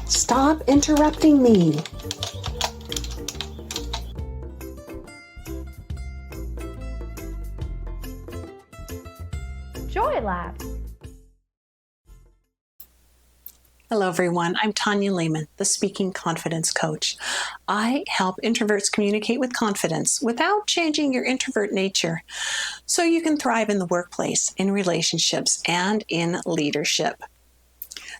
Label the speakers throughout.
Speaker 1: Stop interrupting me.
Speaker 2: Joy Lab.
Speaker 3: Hello, everyone. I'm Tanya Lehman, the Speaking Confidence Coach. I help introverts communicate with confidence without changing your introvert nature so you can thrive in the workplace, in relationships, and in leadership.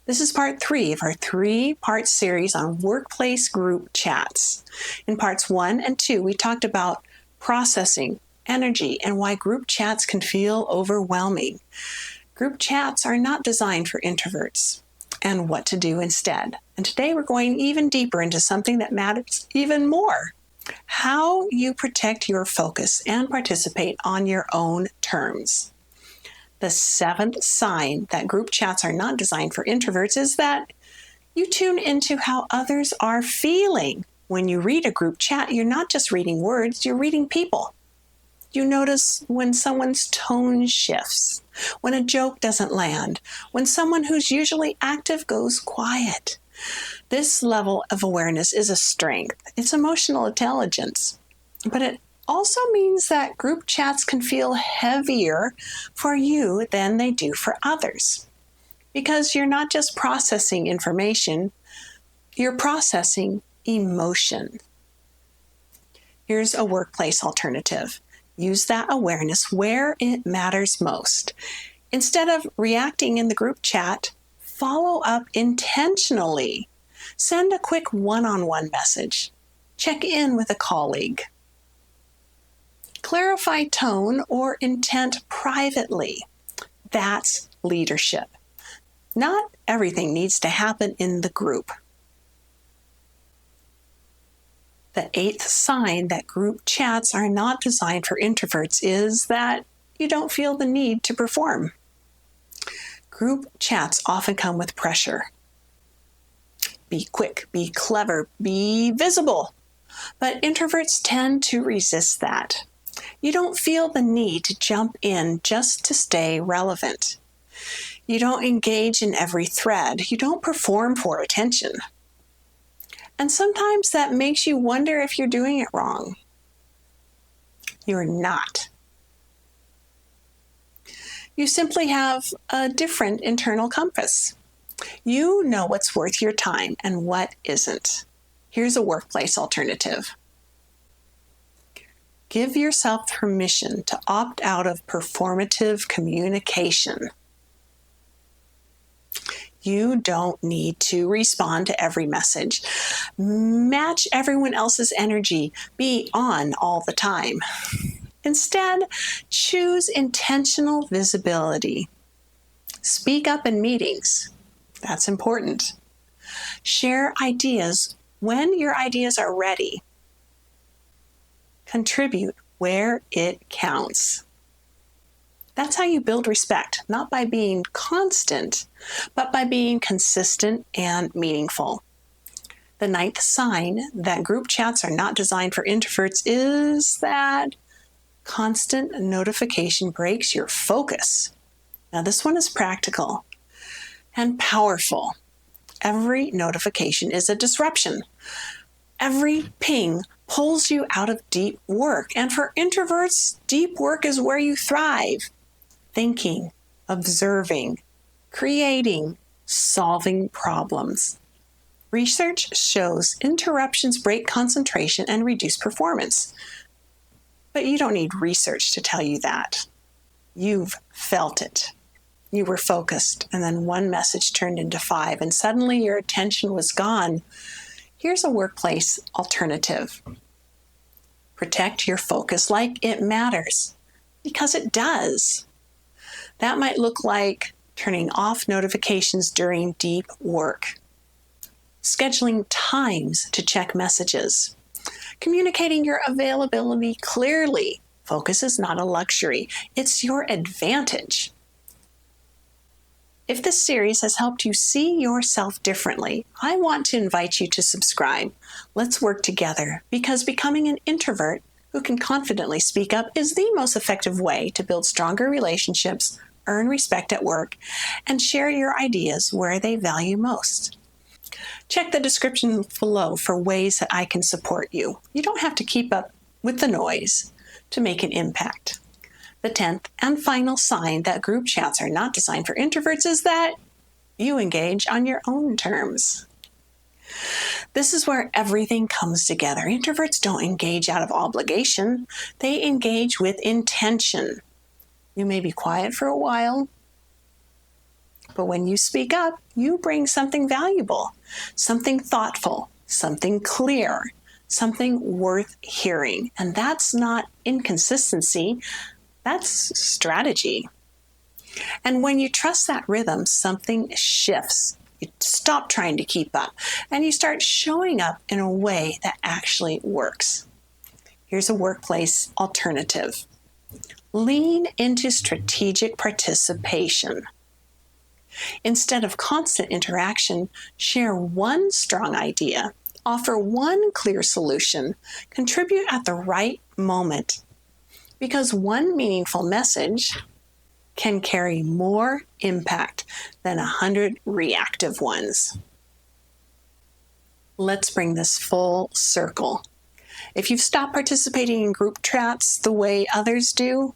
Speaker 3: This is part 3 of our 3-part series on workplace group chats. In parts 1 and 2, we talked about processing, energy, and why group chats can feel overwhelming. Group chats are not designed for introverts, and what to do instead. And today we're going even deeper into something that matters even more: how you protect your focus and participate on your own terms. The 7th sign that group chats are not designed for introverts is that you tune into how others are feeling. When you read a group chat, you're not just reading words, you're reading people. You notice when someone's tone shifts, when a joke doesn't land, when someone who's usually active goes quiet. This level of awareness is a strength. It's emotional intelligence. But it also means that group chats can feel heavier for you than they do for others. Because you're not just processing information, you're processing emotion. Here's a workplace alternative. Use that awareness where it matters most. Instead of reacting in the group chat, follow up intentionally. Send a quick one-on-one message. Check in with a colleague. Clarify tone or intent privately. That's leadership. Not everything needs to happen in the group. The 8th sign that group chats are not designed for introverts is that you don't feel the need to perform. Group chats often come with pressure. Be quick, be clever, be visible. But introverts tend to resist that. You don't feel the need to jump in just to stay relevant. You don't engage in every thread. You don't perform for attention. And sometimes that makes you wonder if you're doing it wrong. You're not. You simply have a different internal compass. You know what's worth your time and what isn't. Here's a workplace alternative. Give yourself permission to opt out of performative communication. You don't need to respond to every message. Match everyone else's energy. Be on all the time. Instead, choose intentional visibility. Speak up in meetings. That's important. Share ideas when your ideas are ready. Contribute where it counts. That's how you build respect, not by being constant, but by being consistent and meaningful. The 9th sign that group chats are not designed for introverts is that constant notification breaks your focus. Now, this one is practical and powerful. Every notification is a disruption. Every ping pulls you out of deep work. And for introverts, deep work is where you thrive. Thinking, observing, creating, solving problems. Research shows interruptions break concentration and reduce performance. But you don't need research to tell you that. You've felt it. You were focused, and then one message turned into 5, and suddenly your attention was gone. Here's a workplace alternative. Protect your focus like it matters, because it does. That might look like turning off notifications during deep work, scheduling times to check messages, communicating your availability clearly. Focus is not a luxury, it's your advantage. If this series has helped you see yourself differently, I want to invite you to subscribe. Let's work together, because becoming an introvert who can confidently speak up is the most effective way to build stronger relationships, earn respect at work, and share your ideas where they value most. Check the description below for ways that I can support you. You don't have to keep up with the noise to make an impact. The 10th and final sign that group chats are not designed for introverts is that you engage on your own terms. This is where everything comes together. Introverts don't engage out of obligation. They engage with intention. You may be quiet for a while, but when you speak up, you bring something valuable, something thoughtful, something clear, something worth hearing. And that's not inconsistency, that's strategy. And when you trust that rhythm, something shifts. You stop trying to keep up and you start showing up in a way that actually works. Here's a workplace alternative. Lean into strategic participation. Instead of constant interaction, share one strong idea, offer one clear solution, contribute at the right moment. Because one meaningful message can carry more impact than 100 reactive ones. Let's bring this full circle. If you've stopped participating in group chats the way others do,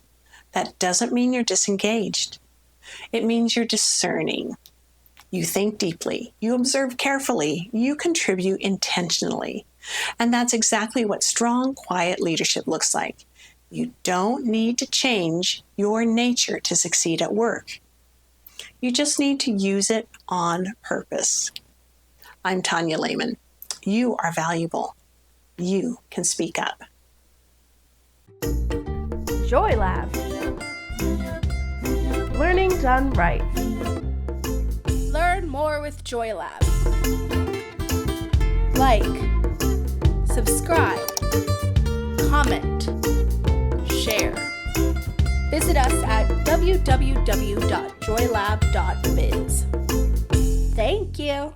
Speaker 3: that doesn't mean you're disengaged. It means you're discerning. You think deeply, you observe carefully, you contribute intentionally. And that's exactly what strong, quiet leadership looks like. You don't need to change your nature to succeed at work. You just need to use it on purpose. I'm Tanya Lehman. You are valuable. You can speak up.
Speaker 2: Joy Lab. Learning done right.
Speaker 4: Learn more with Joy Lab. Like, subscribe, comment, share. Visit us at www.joylab.biz. Thank you.